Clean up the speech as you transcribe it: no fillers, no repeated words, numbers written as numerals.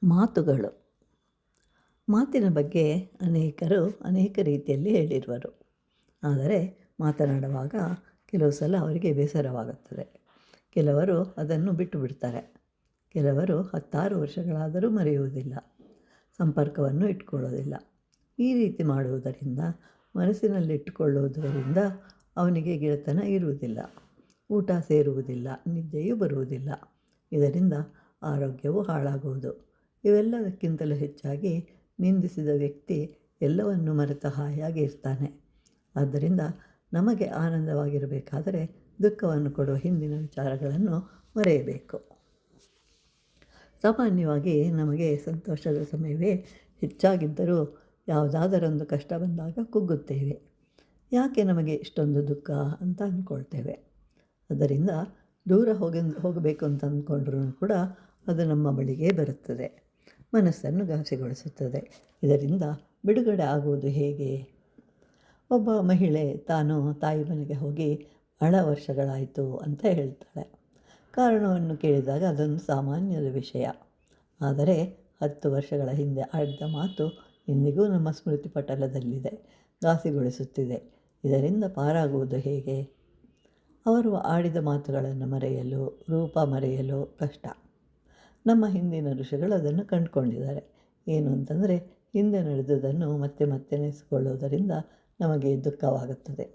ಮಾತುಗಳು. ಮಾತಿನ ಬಗ್ಗೆ ಅನೇಕರು ಅನೇಕ ರೀತಿಯಲ್ಲಿ ಹೇಳಿರುವರು. ಆದರೆ ಮಾತನಾಡುವಾಗ ಕೆಲವು ಸಲ ಅವರಿಗೆ ಬೇಸರವಾಗುತ್ತದೆ. ಕೆಲವರು ಅದನ್ನು ಬಿಟ್ಟು ಬಿಡ್ತಾರೆ. ಕೆಲವರು 10 ವರ್ಷಗಳಾದರೂ ಮರೆಯುವುದಿಲ್ಲ, ಸಂಪರ್ಕವನ್ನು ಇಟ್ಕೊಳ್ಳೋದಿಲ್ಲ. ಈ ರೀತಿ ಮಾಡುವುದರಿಂದ, ಮನಸ್ಸಿನಲ್ಲಿಟ್ಟುಕೊಳ್ಳುವುದರಿಂದ ಅವನಿಗೆ ಗೆಳೆತನ ಇರುವುದಿಲ್ಲ, ಊಟ ಸೇರುವುದಿಲ್ಲ, ನಿದ್ದೆಯೂ ಬರುವುದಿಲ್ಲ. ಇದರಿಂದ ಆರೋಗ್ಯವು ಹಾಳಾಗುವುದು. ಇವೆಲ್ಲದಕ್ಕಿಂತಲೂ ಹೆಚ್ಚಾಗಿ ನಿಂದಿಸಿದ ವ್ಯಕ್ತಿ ಎಲ್ಲವನ್ನು ಮರೆತ ಹಾಯಾಗಿ ಇರ್ತಾನೆ. ಆದ್ದರಿಂದ ನಮಗೆ ಆನಂದವಾಗಿರಬೇಕಾದರೆ ದುಃಖವನ್ನು ಕೊಡುವ ಹಿಂದಿನ ವಿಚಾರಗಳನ್ನು ಮರೆಯಬೇಕು. ಸಾಮಾನ್ಯವಾಗಿ ನಮಗೆ ಸಂತೋಷದ ಸಮಯವೇ ಹೆಚ್ಚಾಗಿದ್ದರೂ ಯಾವುದಾದರೊಂದು ಕಷ್ಟ ಬಂದಾಗ ಕುಗ್ಗುತ್ತೇವೆ. ಯಾಕೆ ನಮಗೆ ಇಷ್ಟೊಂದು ದುಃಖ ಅಂತ ಅಂದ್ಕೊಳ್ತೇವೆ. ಅದರಿಂದ ದೂರ ಹೋಗಬೇಕು ಅಂತ ಅಂದ್ಕೊಂಡ್ರೂ ಕೂಡ ಅದು ನಮ್ಮ ಬಳಿಗೆ ಬರುತ್ತದೆ, ಮನಸ್ಸನ್ನು ಘಾಸಿಗೊಳಿಸುತ್ತದೆ. ಇದರಿಂದ ಬಿಡುಗಡೆ ಆಗುವುದು ಹೇಗೆ? ಒಬ್ಬ ಮಹಿಳೆ ತಾನು ತಾಯಿ ಮನೆಗೆ ಹೋಗಿ ಬಹಳ ವರ್ಷಗಳಾಯಿತು ಅಂತ ಹೇಳ್ತಾಳೆ. ಕಾರಣವನ್ನು ಕೇಳಿದಾಗ ಅದೊಂದು ಸಾಮಾನ್ಯದ ವಿಷಯ. ಆದರೆ 10 ವರ್ಷಗಳ ಹಿಂದೆ ಆಡಿದ ಮಾತು ಇಂದಿಗೂ ನಮ್ಮ ಸ್ಮೃತಿ ಪಟಲದಲ್ಲಿದೆ, ಘಾಸಿಗೊಳಿಸುತ್ತಿದೆ. ಇದರಿಂದ ಪಾರಾಗುವುದು ಹೇಗೆ? ಅವರು ಆಡಿದ ಮಾತುಗಳನ್ನು ಮರೆಯಲು, ರೂಪ ಮರೆಯಲು ಕಷ್ಟ. ನಮ್ಮ ಹಿಂದಿನ ಋಷಿಗಳು ಅದನ್ನು ಕಂಡುಕೊಂಡಿದ್ದಾರೆ. ಏನು ಅಂತಂದರೆ, ಹಿಂದೆ ನಡೆದುದನ್ನು ಮತ್ತೆ ಮತ್ತೆ ನೆನೆಸಿಕೊಳ್ಳುವುದರಿಂದ ನಮಗೆ ದುಃಖವಾಗುತ್ತದೆ.